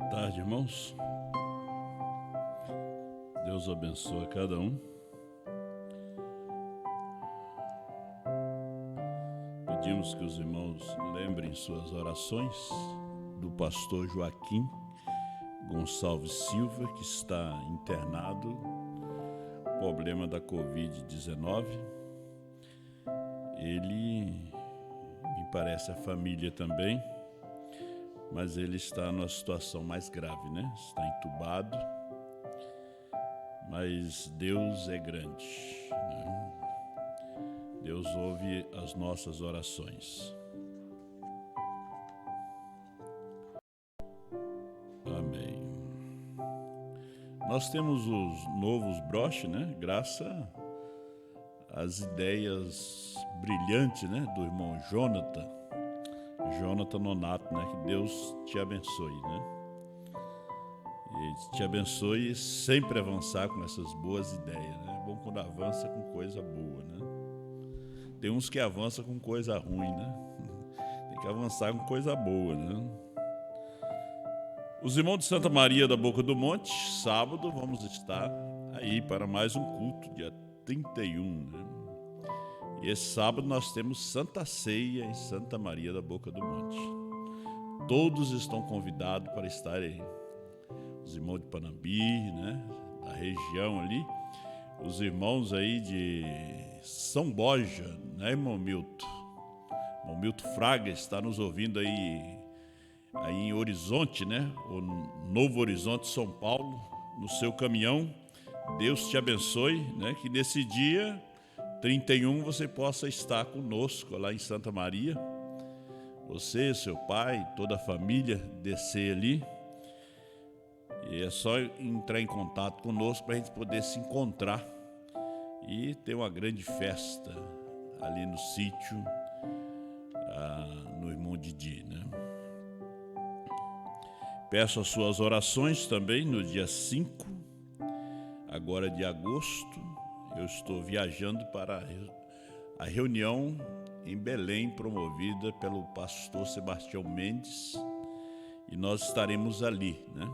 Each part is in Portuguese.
Boa tarde, irmãos. Deus abençoe a cada um. Pedimos que os irmãos lembrem suas orações do pastor Joaquim Gonçalves Silva, que está internado, problema da Covid-19. Ele, me parece, a família também, mas ele está numa situação mais grave, né? Está entubado, mas Deus é grande, né? Deus ouve as nossas orações. Amém. Nós temos os novos broches, né? Graças às ideias brilhantes, né? Do irmão Jonathan Nonato, né? Que Deus te abençoe, né? E te abençoe sempre avançar com essas boas ideias, né? É bom quando avança com coisa boa, né? Tem uns que avançam com coisa ruim, né? Tem que avançar com coisa boa, né? Os irmãos de Santa Maria da Boca do Monte, sábado, vamos estar aí para mais um culto, dia 31, né? E esse sábado nós temos Santa Ceia em Santa Maria da Boca do Monte. Todos estão convidados para estarem aí. Os irmãos de Panambi, né? Da região ali. Os irmãos aí de São Borja, né, irmão Milton? Irmão Milton Fraga está nos ouvindo aí em Horizonte, né? O Novo Horizonte, São Paulo, no seu caminhão. Deus te abençoe, né? Que nesse dia 31 você possa estar conosco lá em Santa Maria. Você, seu pai, toda a família descer ali. E é só entrar em contato conosco para a gente poder se encontrar e ter uma grande festa ali no sítio, no irmão Didi, né? Peço as suas orações também no dia 5, agora de agosto. Eu estou viajando para a reunião em Belém, promovida pelo pastor Sebastião Mendes, e nós estaremos ali, né?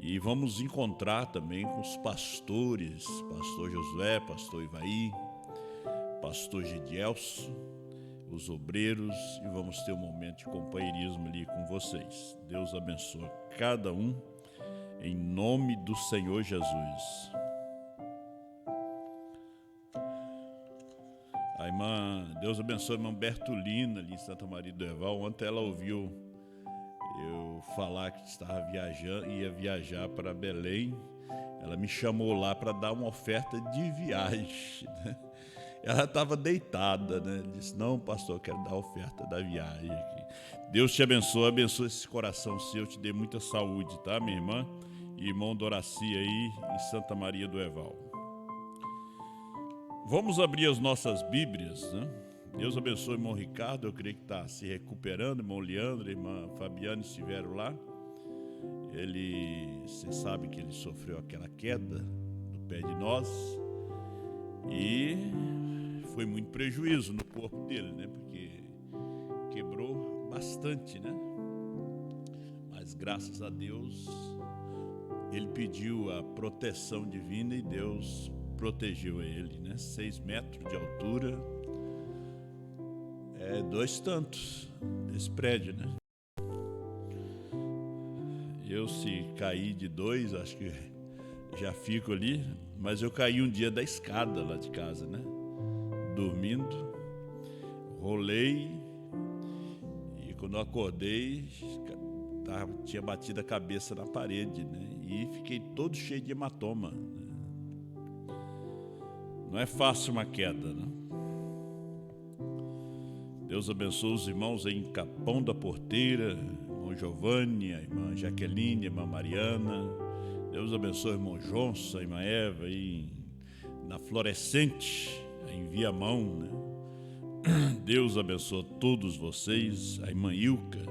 E vamos encontrar também com os pastores, pastor Josué, pastor Ivaí, pastor Gidielso, os obreiros, e vamos ter um momento de companheirismo ali com vocês. Deus abençoe cada um, em nome do Senhor Jesus. A irmã, Deus abençoe a irmã Bertolina, ali em Santa Maria do Herval. Ontem ela ouviu eu falar que estava viajando, ia viajar para Belém. Ela me chamou lá para dar uma oferta de viagem, né? Ela estava deitada, né? Disse: não, pastor, eu quero dar a oferta da viagem aqui. Deus te abençoe, abençoe esse coração seu, te dê muita saúde, tá, minha irmã? E irmão Doraci aí em Santa Maria do Herval. Vamos abrir as nossas Bíblias, né? Deus abençoe o irmão Ricardo, eu creio que está se recuperando, irmão Leandro, irmã Fabiana estiveram lá. Você sabe que ele sofreu aquela queda do pé de nós e foi muito prejuízo no corpo dele, né? Porque quebrou bastante, né? Mas graças a Deus ele pediu a proteção divina e Deus protegeu ele, né? 6 metros de altura, 2 tantos desse prédio, né? Eu, se cair de 2, acho que já fico ali, mas eu caí um dia da escada lá de casa, né? Dormindo, rolei e quando eu acordei, tinha batido a cabeça na parede, né? E fiquei todo cheio de hematoma, né? Não é fácil uma queda, né? Deus abençoe os irmãos aí em Capão da Porteira, irmão Giovanni, a irmã Jaqueline, a irmã Mariana. Deus abençoe o irmão Johnson, a irmã Eva aí na Florescente, em Viamão, né? Deus abençoe todos vocês, a irmã Ilka,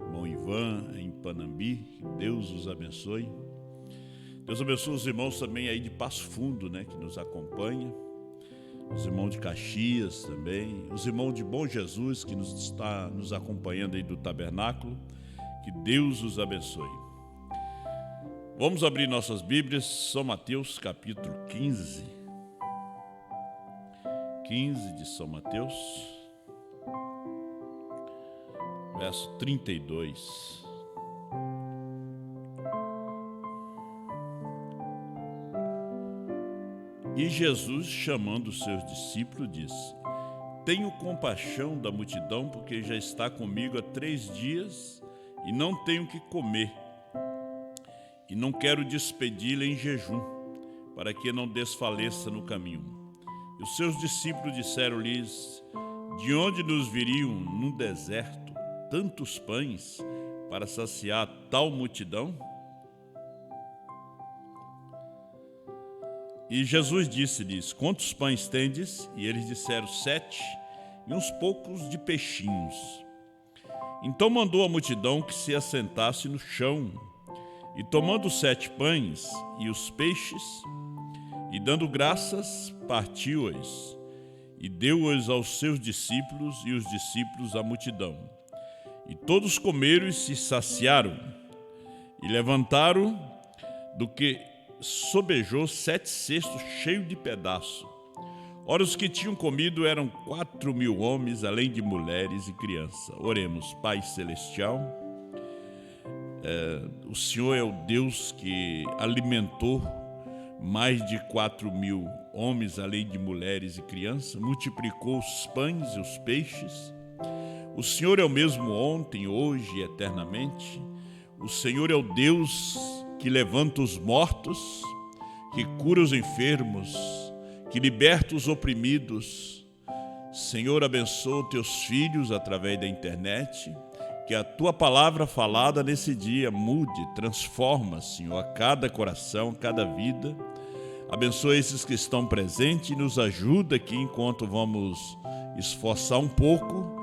irmão Ivan em Panambi, que Deus os abençoe. Deus abençoe os irmãos também aí de Passo Fundo, né, que nos acompanha. Os irmãos de Caxias também. Os irmãos de Bom Jesus, que está nos acompanhando aí do tabernáculo. Que Deus os abençoe. Vamos abrir nossas Bíblias, São Mateus capítulo 15. 15 de São Mateus, verso 32. E Jesus, chamando os seus discípulos, disse: Tenho compaixão da multidão, porque já está comigo há 3 dias e não tenho o que comer. E não quero despedi-la em jejum, para que não desfaleça no caminho. E os seus discípulos disseram-lhes: De onde nos viriam no deserto tantos pães para saciar tal multidão? E Jesus disse-lhes: Quantos pães tendes? E eles disseram: 7, e uns poucos de peixinhos. Então mandou a multidão que se assentasse no chão, e tomando os 7 pães e os peixes, e dando graças, partiu-os, e deu-os aos seus discípulos, e os discípulos à multidão. E todos comeram e se saciaram, e levantaram do que sobejou 7 cestos cheios de pedaços. Ora, os que tinham comido eram 4.000 homens, além de mulheres e crianças. Oremos. Pai Celestial, o Senhor é o Deus que alimentou mais de 4.000 homens, além de mulheres e crianças, multiplicou os pães e os peixes. O Senhor é o mesmo ontem, hoje e eternamente. O Senhor é o Deus que levanta os mortos, que cura os enfermos, que liberta os oprimidos. Senhor, abençoa teus filhos através da internet, que a tua palavra falada nesse dia mude, transforma, Senhor, a cada coração, a cada vida. Abençoa esses que estão presentes e nos ajuda aqui enquanto vamos esforçar um pouco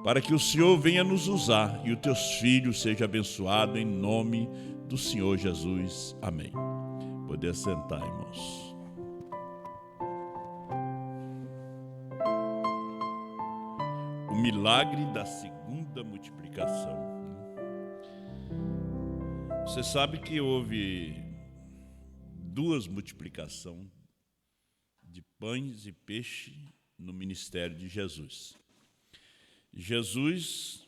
para que o Senhor venha nos usar e os teus filhos sejam abençoados em nome do Senhor Jesus. Amém. Poder sentar, irmãos. O milagre da segunda multiplicação. Você sabe que houve 2 multiplicações de pães e peixe no ministério de Jesus. Jesus,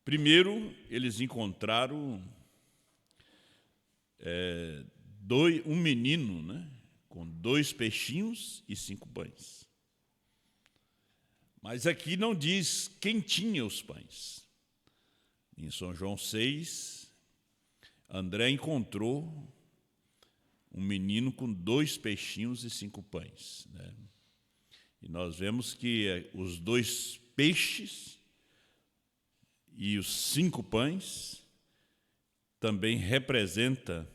primeiro, eles encontraram um menino, né, com 2 peixinhos e 5 pães. Mas aqui não diz quem tinha os pães. Em São João 6, André encontrou um menino com 2 peixinhos e 5 pães, né? E nós vemos que os 2 peixes e os 5 pães também representa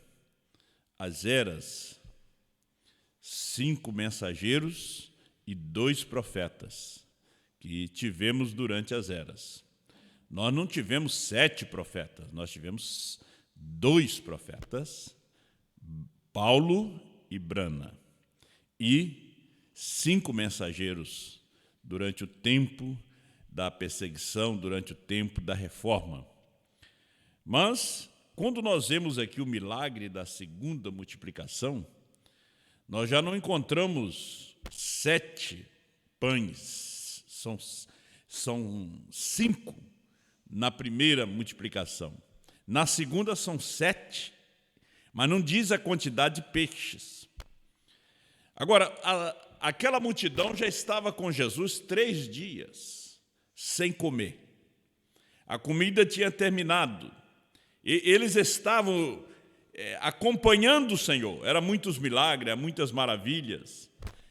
as eras, 5 mensageiros e 2 profetas que tivemos durante as eras. Nós não tivemos 7 profetas, nós tivemos 2 profetas, Paulo e Brana, e 5 mensageiros durante o tempo da perseguição, durante o tempo da reforma. Mas, quando nós vemos aqui o milagre da segunda multiplicação, nós já não encontramos 7 pães, são 5 na primeira multiplicação. Na segunda são 7, mas não diz a quantidade de peixes. Agora, aquela multidão já estava com Jesus 3 dias, sem comer. A comida tinha terminado. E eles estavam acompanhando o Senhor. Eram muitos milagres, muitas maravilhas.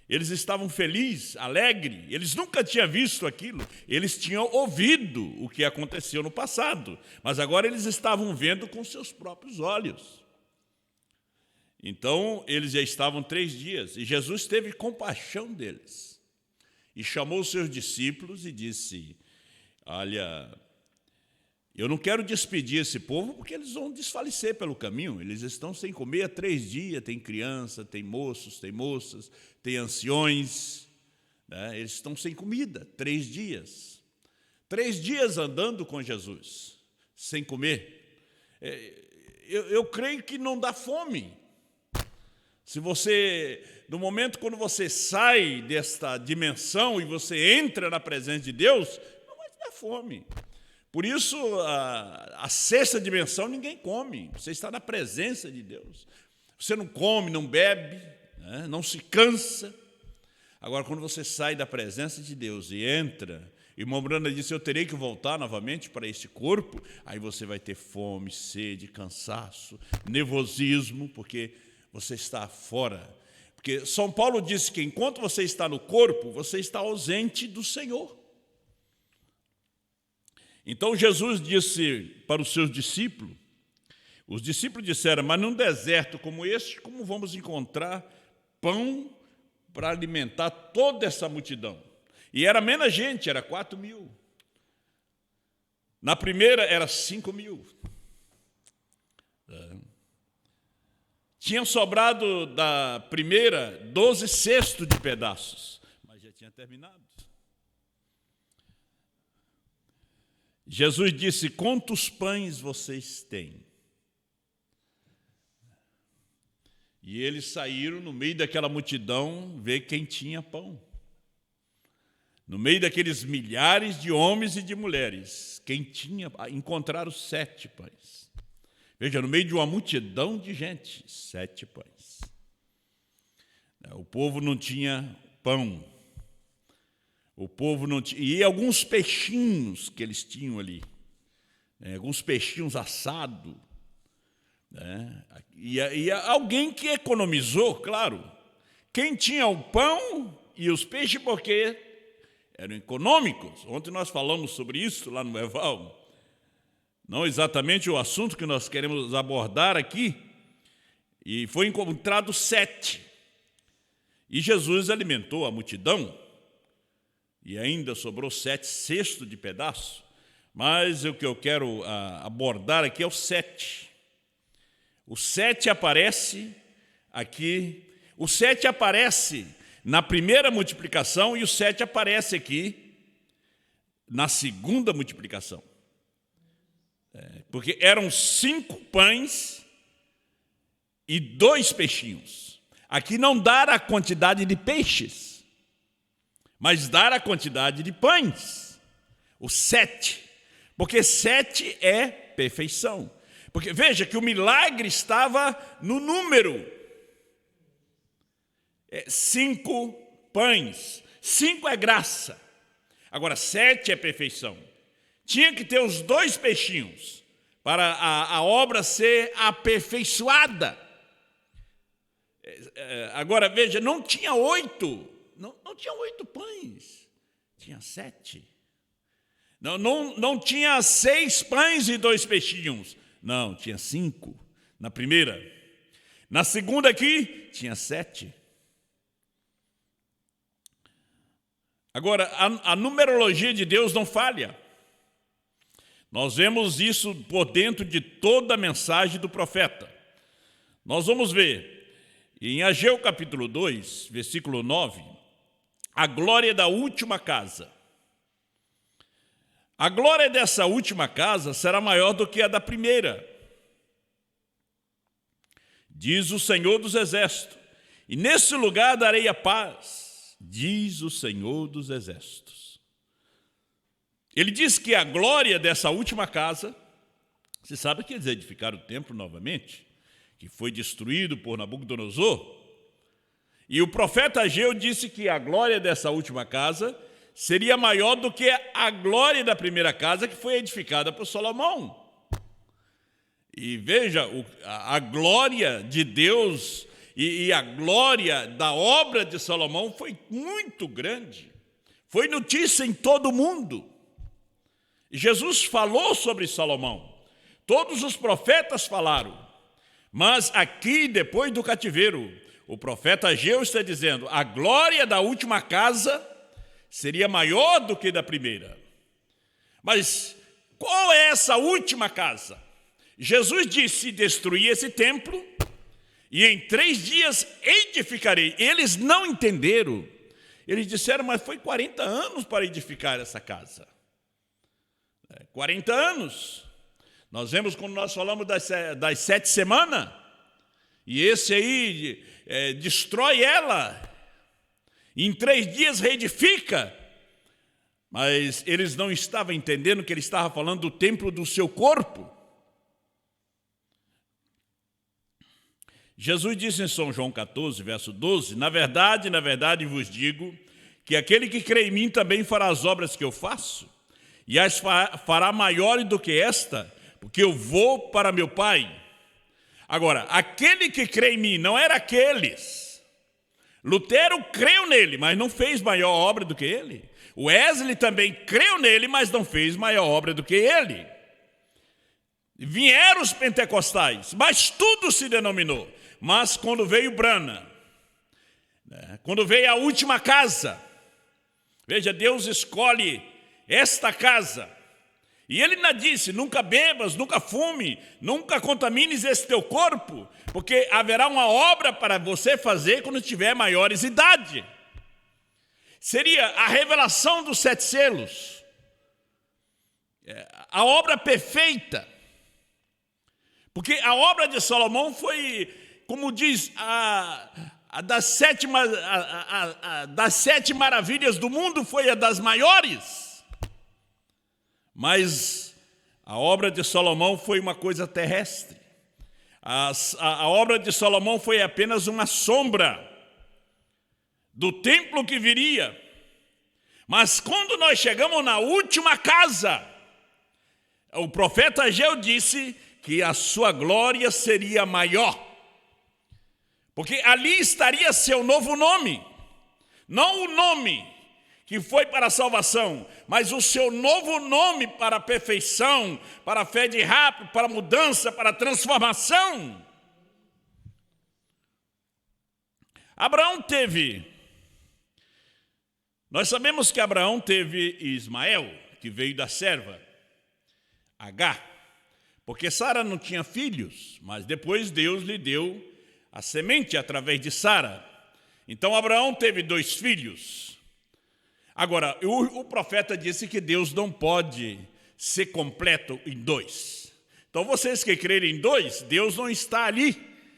Eles estavam felizes, alegres. Eles nunca tinham visto aquilo. Eles tinham ouvido o que aconteceu no passado. Mas agora eles estavam vendo com seus próprios olhos. Então, eles já estavam 3 dias. E Jesus teve compaixão deles. E chamou os seus discípulos e disse: olha, eu não quero despedir esse povo porque eles vão desfalecer pelo caminho. Eles estão sem comer há 3 dias. Tem criança, tem moços, tem moças, tem anciões, né? Eles estão sem comida, 3 dias. 3 dias andando com Jesus. sem comer. Eu creio que não dá fome. Se você, no momento quando você sai desta dimensão e você entra na presença de Deus, não vai te dar fome. Por isso, a sexta dimensão ninguém come. Você está na presença de Deus. Você não come, não bebe, né? Não se cansa. Agora, quando você sai da presença de Deus e entra, e Mombrana disse, eu terei que voltar novamente para esse corpo, aí você vai ter fome, sede, cansaço, nervosismo, porque você está fora. Porque São Paulo disse que enquanto você está no corpo, você está ausente do Senhor. Então Jesus disse para os seus discípulos, os discípulos disseram, mas num deserto como este, como vamos encontrar pão para alimentar toda essa multidão? E era menos gente, era 4.000. Na primeira era 5.000. Tinha sobrado da primeira 12 cestos de pedaços, mas já tinha terminado. Jesus disse, quantos pães vocês têm? E eles saíram no meio daquela multidão ver quem tinha pão. No meio daqueles milhares de homens e de mulheres, quem tinha, encontraram 7 pães. Veja, no meio de uma multidão de gente, 7 pães. O povo não tinha pão. O povo não tinha. E alguns peixinhos que eles tinham ali. Alguns peixinhos assados. E alguém que economizou, claro. Quem tinha o pão e os peixes, porque eram econômicos. Ontem nós falamos sobre isso lá no Eval. Não exatamente o assunto que nós queremos abordar aqui. E foi encontrado 7. E Jesus alimentou a multidão. E ainda sobrou 7 cestos de pedaço. Mas o que eu quero abordar aqui é o 7. O 7 aparece aqui. O 7 aparece na primeira multiplicação e o 7 aparece aqui na segunda multiplicação. Porque eram 5 pães e 2 peixinhos. Aqui não dá a quantidade de peixes, mas dá a quantidade de pães. O 7. Porque 7 é perfeição. Porque veja que o milagre estava no número. 5 pães. 5 é graça. Agora 7 é perfeição. Tinha que ter os 2 peixinhos para a obra ser aperfeiçoada. Agora veja, não tinha 8. Não tinha 8 pães. Tinha 7. Não tinha 6 pães e 2 peixinhos. Não, tinha 5 na primeira. Na segunda aqui, tinha 7. Agora, a numerologia de Deus não falha. Nós vemos isso por dentro de toda a mensagem do profeta. Nós vamos ver, em Ageu capítulo 2, versículo 9, a glória da última casa. A glória dessa última casa será maior do que a da primeira, diz o Senhor dos Exércitos, e nesse lugar darei a paz, diz o Senhor dos Exércitos. Ele diz que a glória dessa última casa, você sabe o que quer dizer edificar o templo novamente, que foi destruído por Nabucodonosor, e o profeta Ageu disse que a glória dessa última casa seria maior do que a glória da primeira casa que foi edificada por Salomão. E veja, a glória de Deus e a glória da obra de Salomão foi muito grande. Foi notícia em todo o mundo. E Jesus falou sobre Salomão. Todos os profetas falaram. Mas aqui, depois do cativeiro, o profeta Ageu está dizendo, a glória da última casa seria maior do que da primeira. Mas qual é essa última casa? Jesus disse, destruir esse templo e em 3 dias edificarei. Eles não entenderam. Eles disseram, mas foi 40 anos para edificar essa casa. 40 anos. Nós vemos quando nós falamos das 7 semanas, e esse aí destrói ela, em 3 dias reedifica, mas eles não estavam entendendo que ele estava falando do templo do seu corpo. Jesus disse em São João 14, verso 12, na verdade vos digo, que aquele que crê em mim também fará as obras que eu faço, e as fará maiores do que esta, porque eu vou para meu Pai. Agora, aquele que crê em mim não era aqueles. Lutero creu nele, mas não fez maior obra do que ele. Wesley também creu nele, mas não fez maior obra do que ele. Vieram os pentecostais, mas tudo se denominou. Mas quando veio Branham, quando veio a última casa, veja, Deus escolhe esta casa. E ele ainda disse, nunca bebas, nunca fume, nunca contamines esse teu corpo, porque haverá uma obra para você fazer quando tiver maiores idade. Seria a revelação dos 7 selos, a obra perfeita. Porque a obra de Salomão foi, como diz, das 7 maravilhas do mundo, foi a das maiores. Mas a obra de Salomão foi uma coisa terrestre. A obra de Salomão foi apenas uma sombra do templo que viria. Mas quando nós chegamos na última casa, o profeta Ageu disse que a sua glória seria maior. Porque ali estaria seu novo nome. Não o nome que foi para a salvação, mas o seu novo nome para a perfeição, para a fé de rápido, para a mudança, para a transformação. Abraão teve, nós sabemos que Abraão teve Ismael, que veio da serva, Agar, porque Sara não tinha filhos, mas depois Deus lhe deu a semente através de Sara. Então Abraão teve 2 filhos. Agora, o profeta disse que Deus não pode ser completo em 2. Então vocês que crerem em 2, Deus não está ali,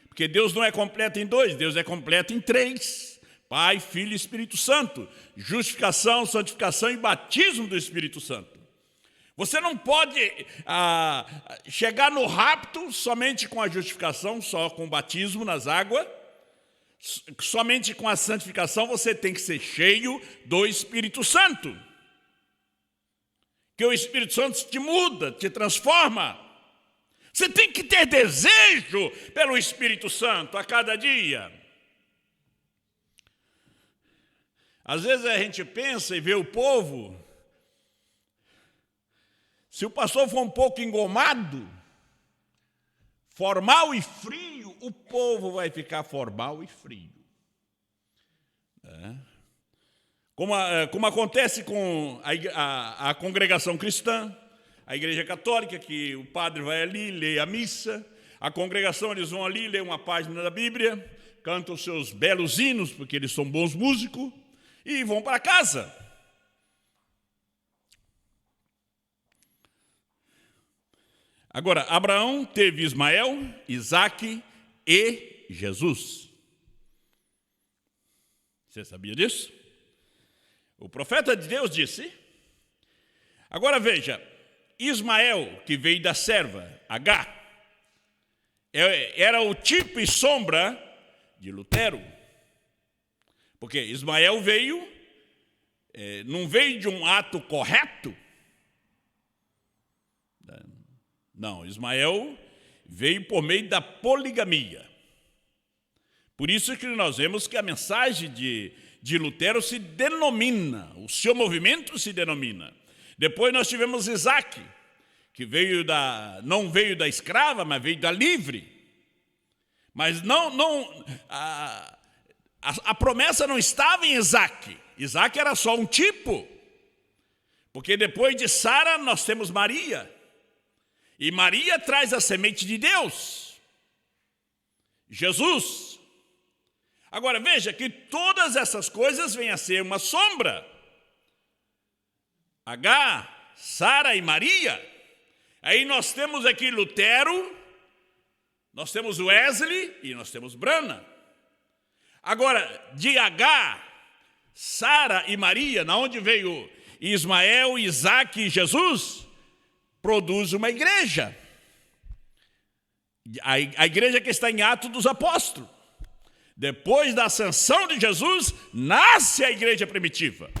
porque Deus não é completo em 2, Deus é completo em 3. Pai, Filho e Espírito Santo. Justificação, santificação e batismo do Espírito Santo. Você não pode chegar no rapto somente com a justificação, só com o batismo nas águas. Somente com a santificação você tem que ser cheio do Espírito Santo. Que o Espírito Santo te muda, te transforma. Você tem que ter desejo pelo Espírito Santo a cada dia. Às vezes a gente pensa e vê o povo, se o pastor for um pouco engomado, formal e frio, o povo vai ficar formal e frio. Como acontece com a congregação cristã, a igreja católica, que o padre vai ali, lê a missa, a congregação, eles vão ali, lê uma página da Bíblia, cantam os seus belos hinos, porque eles são bons músicos, e vão para casa. Agora, Abraão teve Ismael, Isaque e Jesus. Você sabia disso? O profeta de Deus disse. Agora veja, Ismael, que veio da serva, Agar, era o tipo e sombra de Lutero. Porque Ismael veio, não veio de um ato correto. Não, Ismael veio por meio da poligamia. Por isso que nós vemos que a mensagem de Lutero se denomina, o seu movimento se denomina. Depois nós tivemos Isaque, que não veio da escrava, mas veio da livre. Mas a promessa não estava em Isaque. Isaque era só um tipo. Porque depois de Sara nós temos Maria. E Maria traz a semente de Deus, Jesus. Agora veja que todas essas coisas vêm a ser uma sombra. Agar, Sara e Maria Aí nós temos aqui Lutero, nós temos Wesley e nós temos Branham. Agora, de H, Sara e Maria, na onde veio Ismael, Isaac e Jesus, produz uma igreja. A igreja que está em Atos dos Apóstolos. Depois da ascensão de Jesus, nasce a igreja primitiva.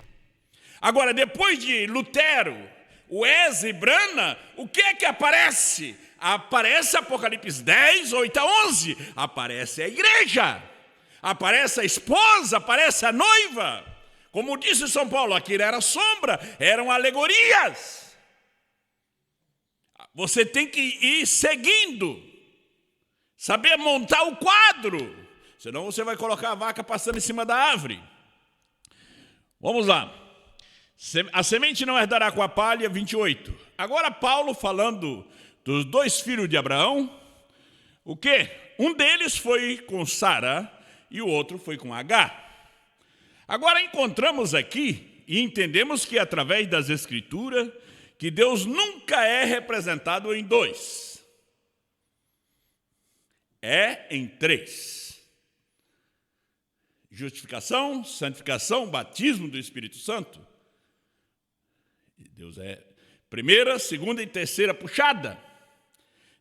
Agora, depois de Lutero, Wesley e Branham, o que é que aparece? Aparece Apocalipse 10, 8 a 11. Aparece a igreja. Aparece a esposa, aparece a noiva. Como disse São Paulo, aquilo era sombra, eram alegorias. Você tem que ir seguindo, saber montar o quadro, senão você vai colocar a vaca passando em cima da árvore. Vamos lá. A semente não herdará com a palha, 28. Agora Paulo falando dos dois filhos de Abraão, o quê? Um deles foi com Sara e o outro foi com Agar. Agora encontramos aqui e entendemos que através das Escrituras, que Deus nunca é representado em dois. É em três. Justificação, santificação, batismo do Espírito Santo. Deus é primeira, segunda e terceira puxada.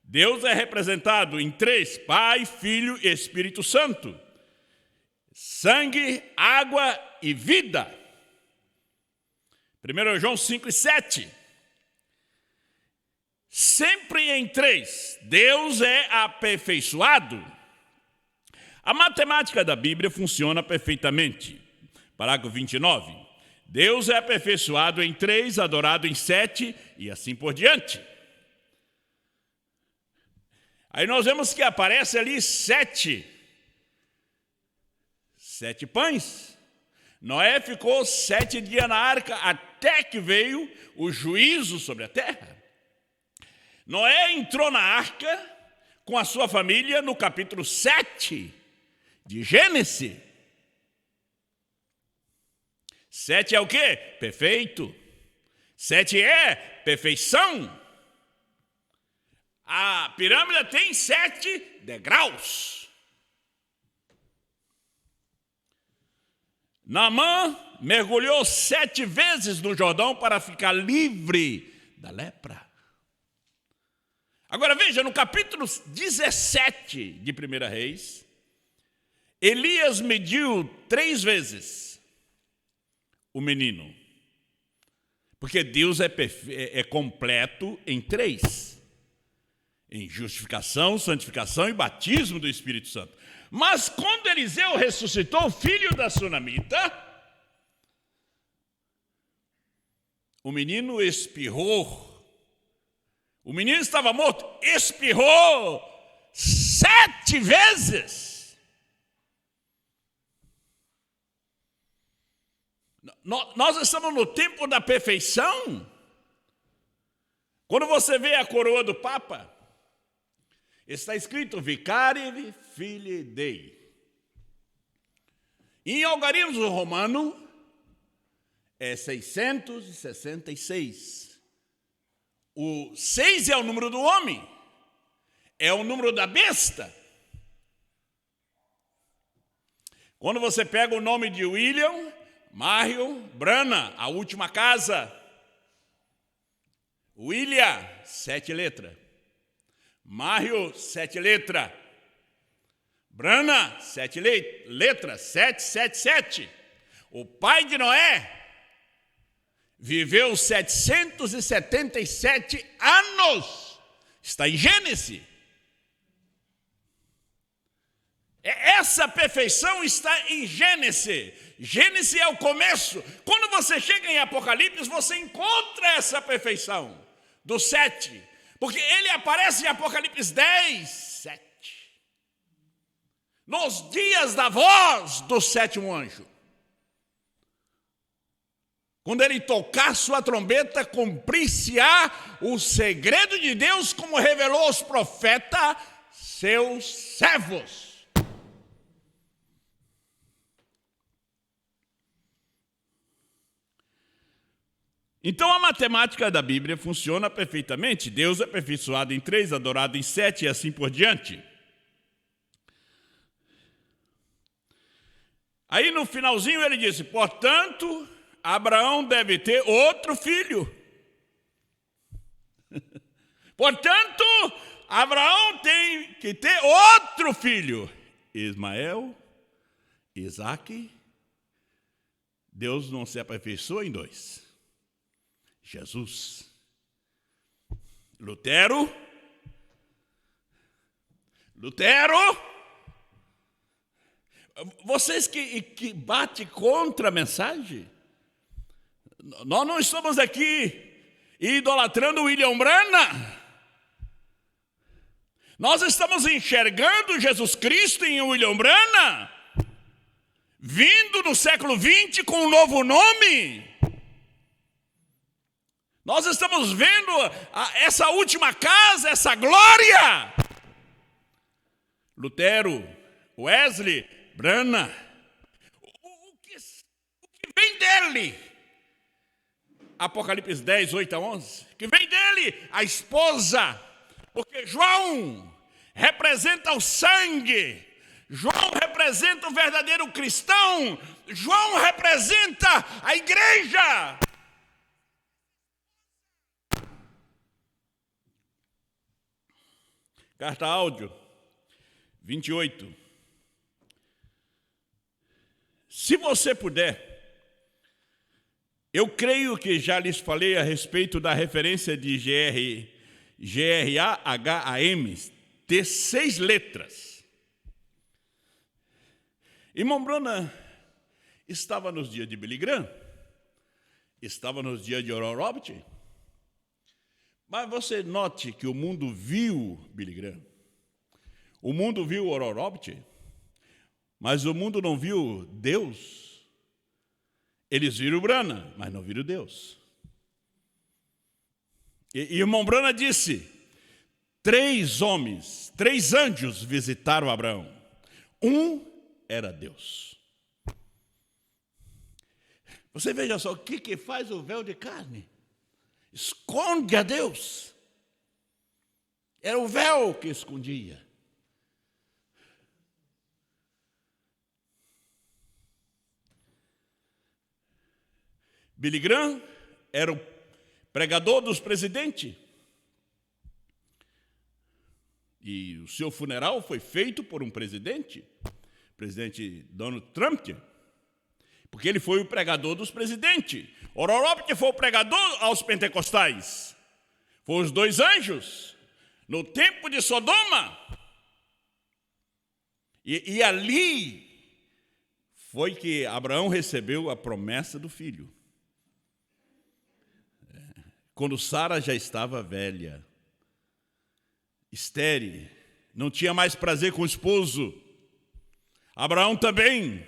Deus é representado em três: Pai, Filho e Espírito Santo. Sangue, água e vida. 1 João 5 e 7. Sempre em três, Deus é aperfeiçoado. A matemática da Bíblia funciona perfeitamente. Parágrafo 29. Deus é aperfeiçoado em três, adorado em sete e assim por diante. Aí nós vemos que aparece ali sete pães. Noé ficou 7 dias na arca até que veio o juízo sobre a terra. Noé entrou na arca com a sua família no capítulo 7 de Gênesis. 7 é o quê? Perfeito. 7 é perfeição. A pirâmide tem 7 degraus. Naamã mergulhou 7 vezes no Jordão para ficar livre da lepra. Agora veja, no capítulo 17 de 1 Reis, Elias mediu 3 vezes o menino. Porque Deus é completo em 3. Em justificação, santificação e batismo do Espírito Santo. Mas quando Eliseu ressuscitou o filho da sunamita, o menino espirrou. O menino estava morto, espirrou 7 vezes. Nós estamos no tempo da perfeição. Quando você vê a coroa do Papa, está escrito Vicari Filii Dei. Em algarismo romano é 666. O 6 é o número do homem, é o número da besta. Quando você pega o nome de William, Marion, Branham, a última casa, William, 7 letras. Mario, 7 letras. Branham, 7 letras. 777. O pai de Noé viveu 777 anos. Está em Gênesis. Essa perfeição está em Gênesis. Gênesis é o começo. Quando você chega em Apocalipse, você encontra essa perfeição do 7. Porque ele aparece em Apocalipse 10, 7. Nos dias da voz do 7º anjo. Quando ele tocar sua trombeta, cumprir-se-á o segredo de Deus, como revelou aos profetas, seus servos. Então a matemática da Bíblia funciona perfeitamente. Deus é aperfeiçoado em 3, adorado em 7 e assim por diante. Aí no finalzinho ele disse, portanto, Abraão deve ter outro filho. Portanto, Abraão tem que ter outro filho. Ismael, Isaque, Deus não se aperfeiçoa em 2. Jesus. Lutero. Vocês que batem contra a mensagem, nós não estamos aqui idolatrando William Branham. Nós estamos enxergando Jesus Cristo em William Branham, vindo no século XX com um novo nome. Nós estamos vendo essa última casa, essa glória. Lutero, Wesley, Branham, o que vem dele? Apocalipse 10, 8 a 11. Que vem dele a esposa, porque João representa o sangue, João representa o verdadeiro cristão, João representa a igreja. Carta áudio 28. Se você puder, eu creio que já lhes falei a respeito da referência de G-R-A-H-A-M, ter 6 letras. Irmão Branham estava nos dias de Billy Graham, estava nos dias de Oral Roberts, mas você note que o mundo viu Billy Graham, o mundo viu Oral Roberts, mas o mundo não viu Deus. Eles viram Branham, mas não viram Deus. E irmão Branham disse, 3 homens, 3 anjos visitaram Abraão. Um era Deus. Você veja só, o que faz o véu de carne? Esconde a Deus. Era o véu que escondia. Billy Graham era o pregador dos presidentes. E o seu funeral foi feito por um presidente, o presidente Donald Trump, porque ele foi o pregador dos presidentes. Oral Roberts foi o pregador aos pentecostais. Foram os 2 anjos, no tempo de Sodoma. E ali foi que Abraão recebeu a promessa do filho. Quando Sara já estava velha, estéril, não tinha mais prazer com o esposo. Abraão também,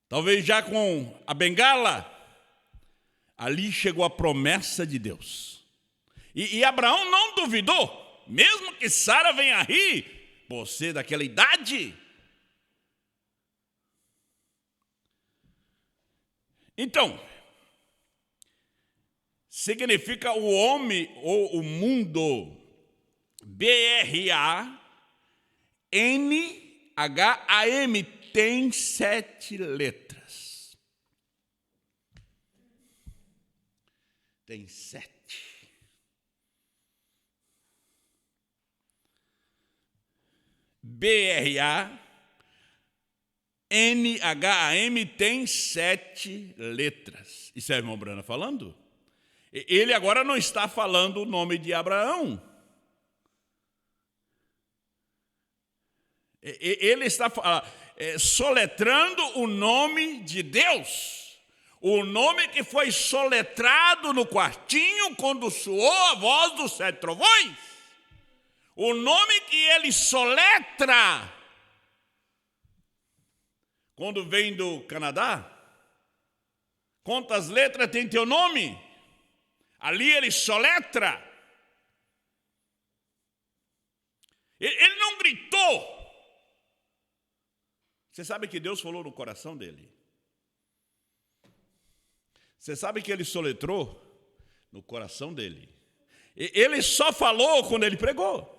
talvez já com a bengala, ali chegou a promessa de Deus. E Abraão não duvidou, mesmo que Sara venha a rir, você daquela idade. Então, significa o homem ou o mundo. B-R-A-N-H-A-M tem 7 letras. Tem 7. B-R-A-N-H-A-M tem 7 letras. Isso é o irmão Branham falando? Ele agora não está falando o nome de Abraão. Ele está soletrando o nome de Deus. O nome que foi soletrado no quartinho quando soou a voz dos 7 trovões. O nome que ele soletra quando vem do Canadá. Quantas letras tem teu nome? Ali ele soletra. Ele não gritou. Você sabe que Deus falou no coração dele. Você sabe que ele soletrou no coração dele. Ele só falou quando ele pregou.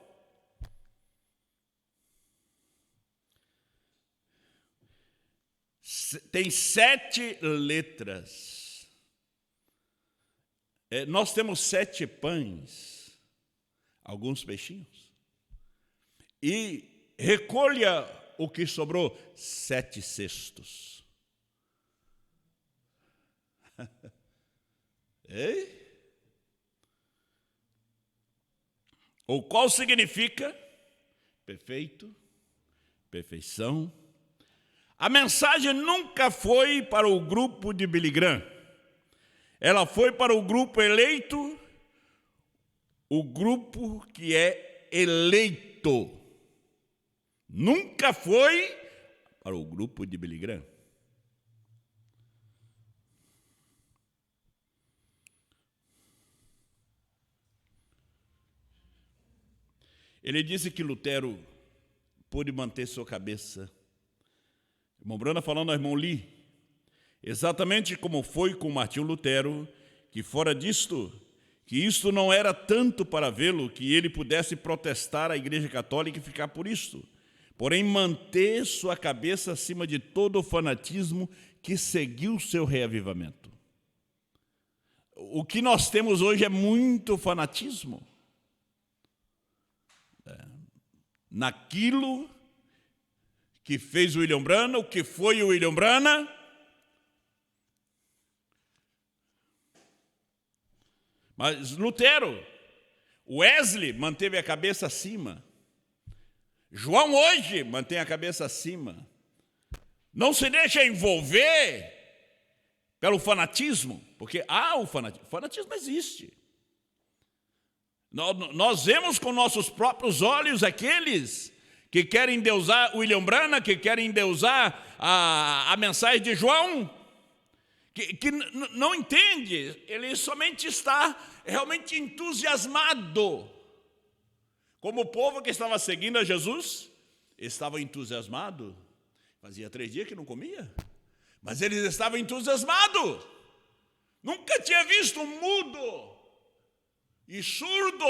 Tem 7 letras. Nós temos 7 pães, alguns peixinhos. E recolha o que sobrou, 7 cestos. Ei? O qual significa perfeito, perfeição. A mensagem nunca foi para o grupo de Billy Graham. Ela foi para o grupo eleito, o grupo que é eleito. Nunca foi para o grupo de Billy Graham. Ele disse que Lutero pôde manter sua cabeça. Irmão Brana falando ao irmão Lee, exatamente como foi com Martinho Lutero, que fora disto, que isto não era tanto para vê-lo, que ele pudesse protestar à Igreja Católica e ficar por isto, porém manter sua cabeça acima de todo o fanatismo que seguiu seu reavivamento. O que nós temos hoje é muito fanatismo. Naquilo que fez o William Branham, o que foi o William Branham. Mas Lutero, Wesley manteve a cabeça acima. João hoje mantém a cabeça acima. Não se deixa envolver pelo fanatismo, porque o fanatismo existe. Nós vemos com nossos próprios olhos aqueles que querem endeusar William Branham, que querem endeusar a mensagem de João, que não entende, ele somente está realmente entusiasmado. Como o povo que estava seguindo a Jesus estava entusiasmado. Fazia 3 dias que não comia, mas eles estavam entusiasmados. Nunca tinha visto um mudo e surdo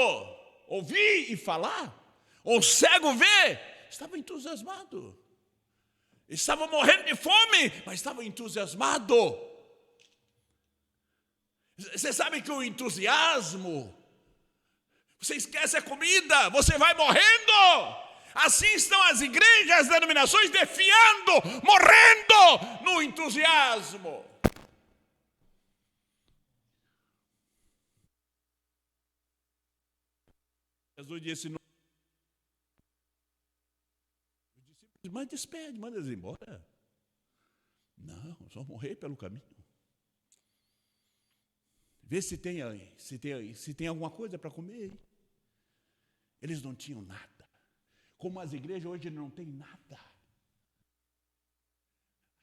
ouvir e falar, ou cego ver. Estava entusiasmado. Estava morrendo de fome, mas estava entusiasmado. Você sabe que o entusiasmo, você esquece a comida, você vai morrendo. Assim estão as igrejas, as denominações defiando, morrendo no entusiasmo. Jesus disse: mas despede, manda eles embora. Não, só morrer pelo caminho. Vê se tem alguma coisa para comer. Eles não tinham nada. Como as igrejas hoje não têm nada.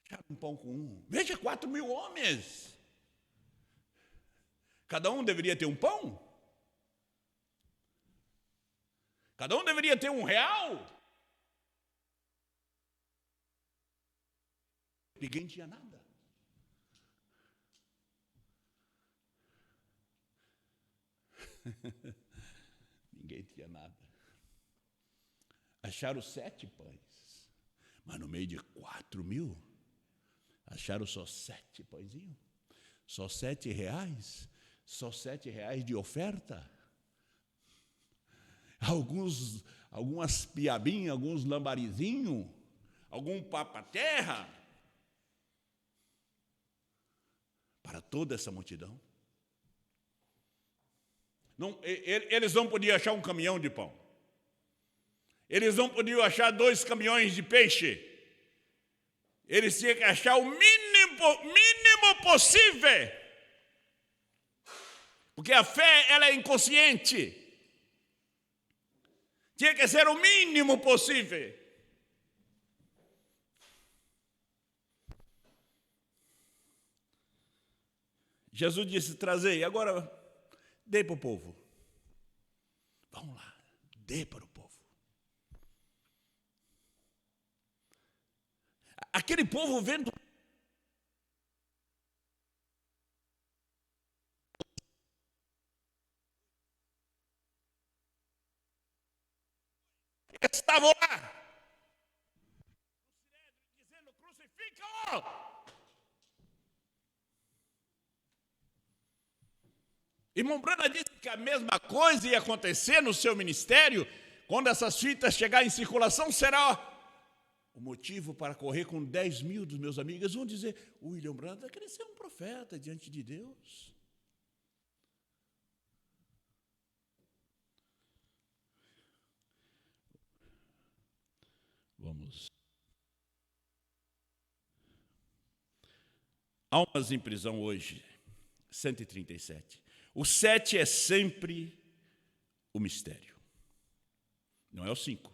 Acharam um pão com um. Veja, 4.000 homens. Cada um deveria ter um pão? Cada um deveria ter R$1? Ninguém tinha nada. Ninguém tinha nada. Acharam 7 pães, mas no meio de 4.000, acharam só 7 pãezinhos, só R$7, só R$7 de oferta. Algumas piabinhas, alguns lambarizinhos, algum papa-terra, para toda essa multidão. Eles não podiam achar um caminhão de pão. Eles não podiam achar 2 caminhões de peixe. Eles tinham que achar o mínimo possível. Porque a fé, ela é inconsciente. Tinha que ser o mínimo possível. Jesus disse: trazei, agora dê para o povo. Vamos lá, dê para o povo. Aquele povo vendo estavam lá, dizendo: crucifica-o. Irmão Branham disse que a mesma coisa ia acontecer no seu ministério. Quando essas fitas chegarem em circulação, será o motivo para correr com 10 mil dos meus amigos. Eles vão dizer: o William Branham vai querer ser um profeta diante de Deus. Vamos. Almas em prisão hoje, 137. O 7 é sempre o mistério. Não é o 5.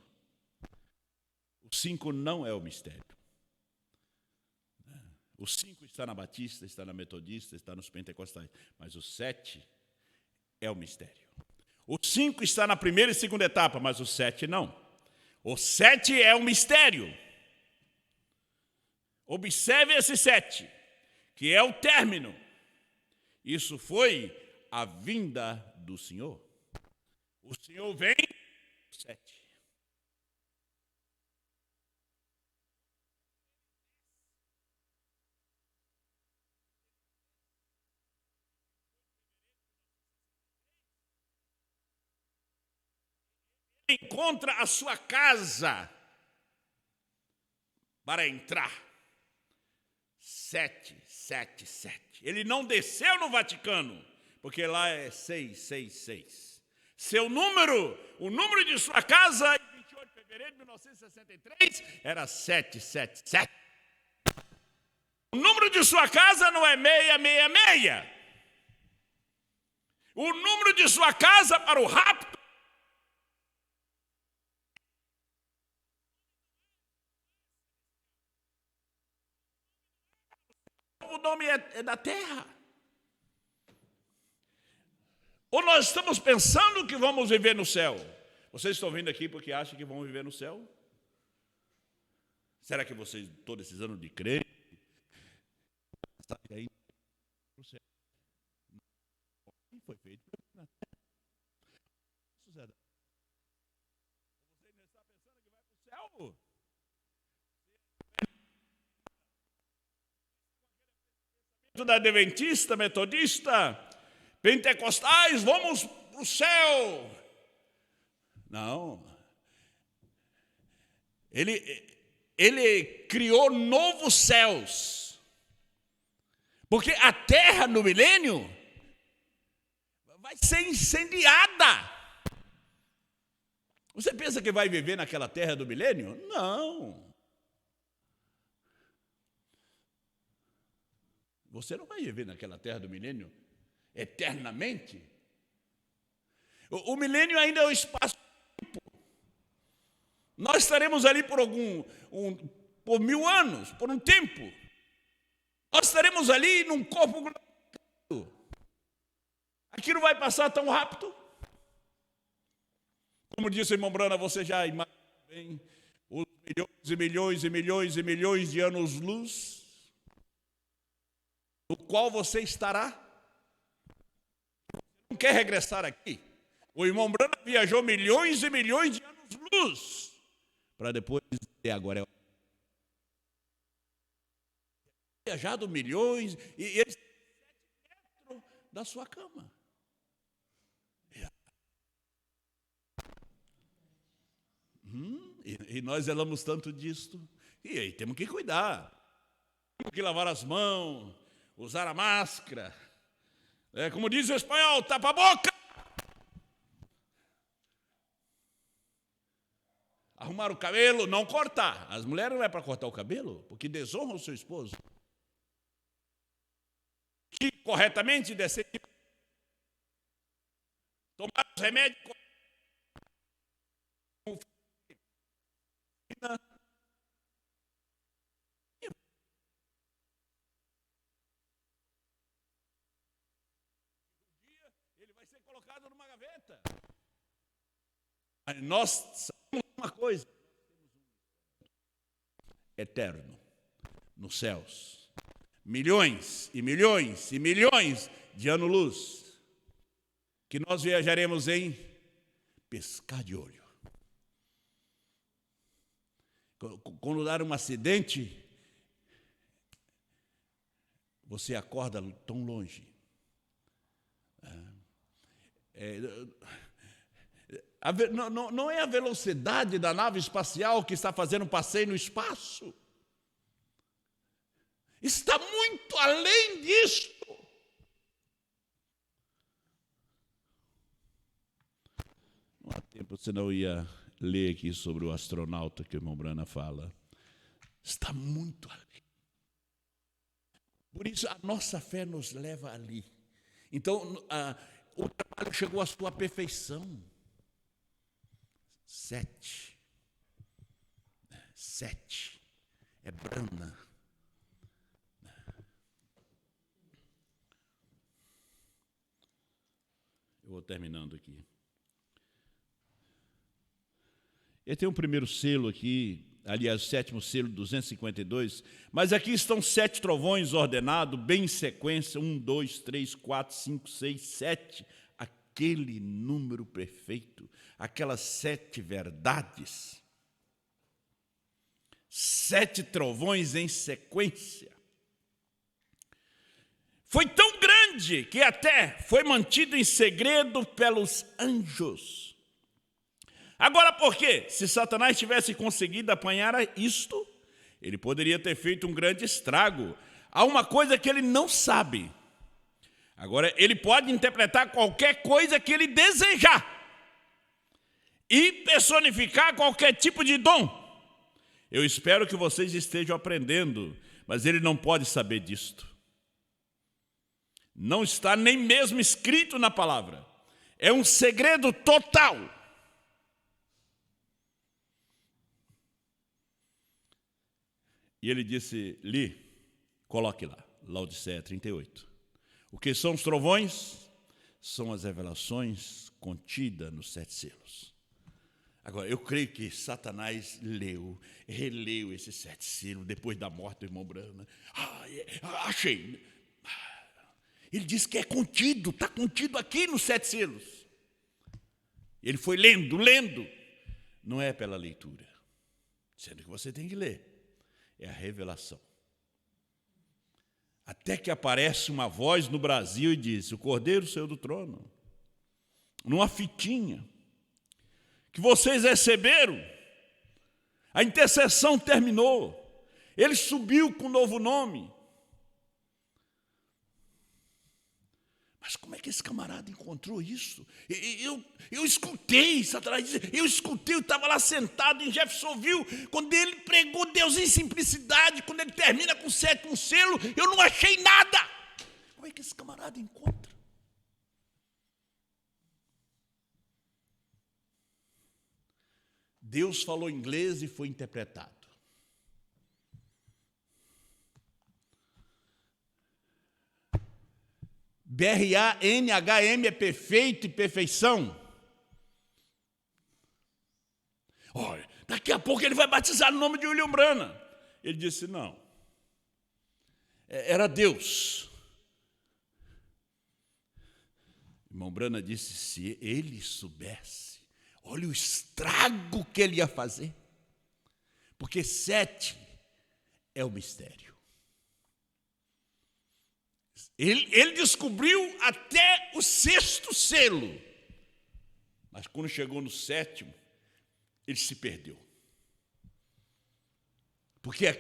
O 5 não é o mistério. O 5 está na Batista, está na Metodista, está nos Pentecostais. Mas o 7 é o mistério. O 5 está na primeira e segunda etapa, mas o 7 não. O 7 é o mistério. Observe esse 7, que é o término. Isso foi a vinda do Senhor. O Senhor vem, 7. Encontra a sua casa para entrar. 777. Ele não desceu no Vaticano, porque lá é 666. Seu número, o número de sua casa, em 28 de fevereiro de 1963, era 777. O número de sua casa não é 666. O número de sua casa para o rapto o nome é da terra. Ou nós estamos pensando que vamos viver no céu? Vocês estão vindo aqui porque acham que vão viver no céu? Será que vocês, todos esses anos de crer, aí no céu? Não foi feito na terra. Você não está pensando que vai para o céu? Da Adventista, Metodista, Pentecostais, vamos para o céu. Não. Ele criou novos céus. Porque a terra no milênio vai ser incendiada. Você pensa que vai viver naquela terra do milênio? Não. Você não vai viver naquela terra do milênio eternamente. O milênio ainda é o espaço-tempo. Nós estaremos ali por por 1000 anos, por um tempo. Nós estaremos ali num corpo glorificado. Aquilo vai passar tão rápido. Como disse o irmão Branham, você já imagina bem os milhões e milhões e milhões e milhões de anos-luz no qual você estará. Não quer regressar aqui? O irmão Branham viajou milhões e milhões de anos-luz para depois dizer: agora é viajado milhões e ele está 7 metros da sua cama. E nós zelamos tanto disto. E aí temos que cuidar. Temos que lavar as mãos, usar a máscara. Como diz o espanhol, tapa a boca. Arrumar o cabelo, não cortar. As mulheres não é para cortar o cabelo, porque desonram o seu esposo. Que corretamente descer. Tomar os remédios. Ele vai ser colocado numa gaveta. Mas nós sabemos uma coisa: eterno, nos céus. Milhões e milhões e milhões de anos-luz que nós viajaremos em pescar de olho. Quando dá um acidente, você acorda tão longe. Não é a velocidade da nave espacial que está fazendo um passeio no espaço. Está muito além disso. Não há tempo, senão eu ia ler aqui sobre o astronauta que o irmão Brana fala. Está muito além. Por isso, a nossa fé nos leva ali. Então, o trabalho chegou à sua perfeição. 7. É Brana. Eu vou terminando aqui. Ele tem um primeiro selo aqui, aliás, o 7º selo, 252, mas aqui estão 7 trovões ordenados, bem em sequência, 1, 2, 3, 4, 5, 6, 7, aquele número perfeito, aquelas 7 verdades. 7 trovões em sequência. Foi tão grande que até foi mantido em segredo pelos anjos. Agora, por quê? Se Satanás tivesse conseguido apanhar isto, ele poderia ter feito um grande estrago. Há uma coisa que ele não sabe. Agora, ele pode interpretar qualquer coisa que ele desejar e personificar qualquer tipo de dom. Eu espero que vocês estejam aprendendo, mas ele não pode saber disto. Não está nem mesmo escrito na palavra. É um segredo total. E ele disse, Li, coloque lá, Laodiceia 38. O que são os trovões? São as revelações contidas nos 7 selos. Agora, eu creio que Satanás releu esses 7 selos depois da morte do irmão Brana. Achei. Ele disse que é contido, está contido aqui nos 7 selos. Ele foi lendo. Não é pela leitura, sendo que você tem que ler. É a revelação. Até que aparece uma voz no Brasil e diz, o Cordeiro saiu do trono, numa fitinha, que vocês receberam, a intercessão terminou, ele subiu com um novo nome. Mas como é que esse camarada encontrou isso? Eu escutei, Satanás dizer, eu estava lá sentado em Jeffersonville, quando ele pregou Deus em simplicidade, quando ele termina com o 7º selo, eu não achei nada. Como é que esse camarada encontra? Deus falou inglês e foi interpretado. BRANHM é perfeito e perfeição. Olha, daqui a pouco ele vai batizar no nome de William Brana. Ele disse, não. Era Deus. Irmão Brana disse, se ele soubesse, olha o estrago que ele ia fazer. Porque 7 é o mistério. Ele descobriu até o 6º selo. Mas quando chegou no 7º, ele se perdeu. Porque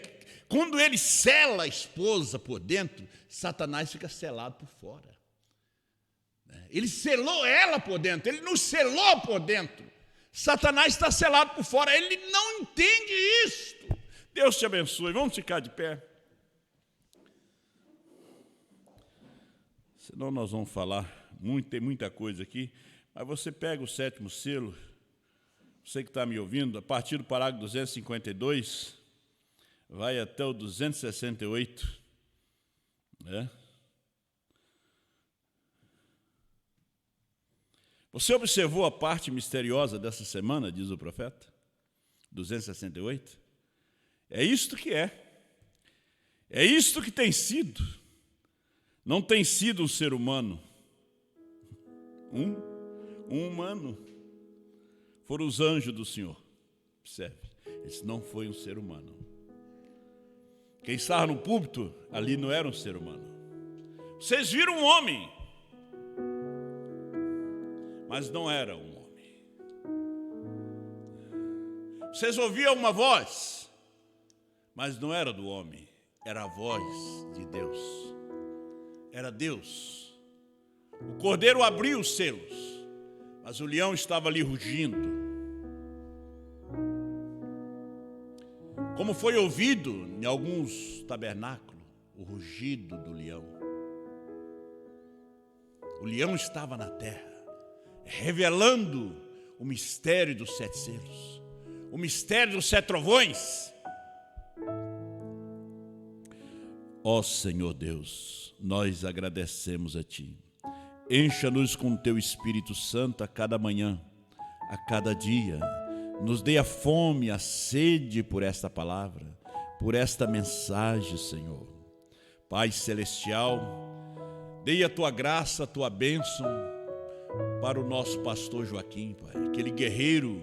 quando ele sela a esposa por dentro, Satanás fica selado por fora. Ele selou ela por dentro, ele nos selou por dentro. Satanás está selado por fora, ele não entende isto. Deus te abençoe, vamos ficar de pé. Senão nós vamos falar, tem muita coisa aqui, mas você pega o 7º selo, você que está me ouvindo, a partir do parágrafo 252, vai até o 268, né? Você observou a parte misteriosa dessa semana, diz o profeta? 268? É isto que é. É isto que tem sido. Não tem sido um ser humano. Um humano. Foram os anjos do Senhor. Observe. Esse não foi um ser humano. Quem estava no púlpito, ali não era um ser humano. Vocês viram um homem, mas não era um homem. Vocês ouviam uma voz, mas não era do homem, era a voz de Deus. Era Deus. O cordeiro abriu os selos, mas o leão estava ali rugindo. Como foi ouvido em alguns tabernáculos, o rugido do leão. O leão estava na terra, revelando o mistério dos 7 selos, o mistério dos 7 trovões. Ó Senhor Deus, nós agradecemos a Ti. Encha-nos com Teu Espírito Santo a cada manhã, a cada dia. Nos dê a fome, a sede por esta palavra, por esta mensagem, Senhor. Pai Celestial, dê a Tua graça, a Tua bênção para o nosso pastor Joaquim, Pai. Aquele guerreiro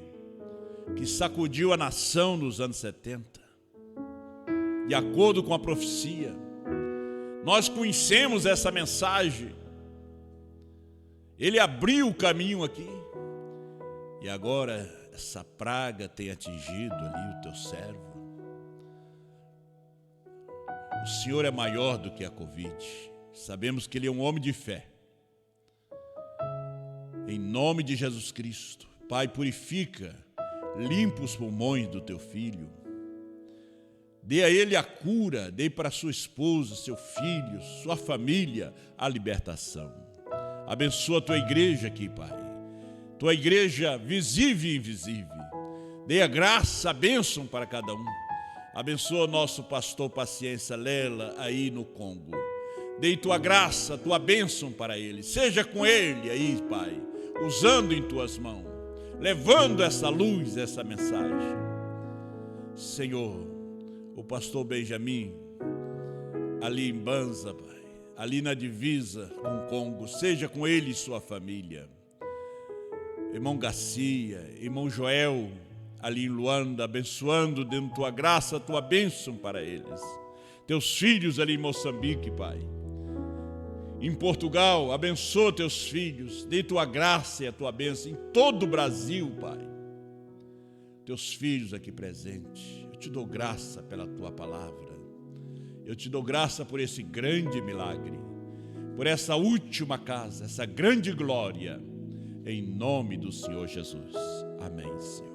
que sacudiu a nação nos anos 70. De acordo com a profecia, nós conhecemos essa mensagem. Ele abriu o caminho aqui. E agora essa praga tem atingido ali o teu servo. O Senhor é maior do que a Covid. Sabemos que Ele é um homem de fé. Em nome de Jesus Cristo, Pai, purifica, limpa os pulmões do teu filho. Dê a ele a cura, dê para sua esposa, seu filho, sua família, a libertação. Abençoa a tua igreja aqui, Pai. Tua igreja visível e invisível. Dê a graça, a bênção para cada um. Abençoa o nosso pastor Paciência Lela aí no Congo. Dê tua graça, tua bênção para ele. Seja com ele aí, Pai, usando em tuas mãos, levando essa luz, essa mensagem. Senhor, o pastor Benjamin, ali em Banza, Pai, ali na divisa com o Congo, seja com ele e sua família. Irmão Garcia, irmão Joel, ali em Luanda, abençoando, dando tua graça, tua bênção para eles. Teus filhos ali em Moçambique, Pai. Em Portugal, abençoa teus filhos, dê tua graça e a tua bênção em todo o Brasil, Pai. Teus filhos aqui presentes, eu te dou graça pela tua palavra. Eu te dou graça por esse grande milagre, por essa última casa, essa grande glória, em nome do Senhor Jesus. Amém, Senhor.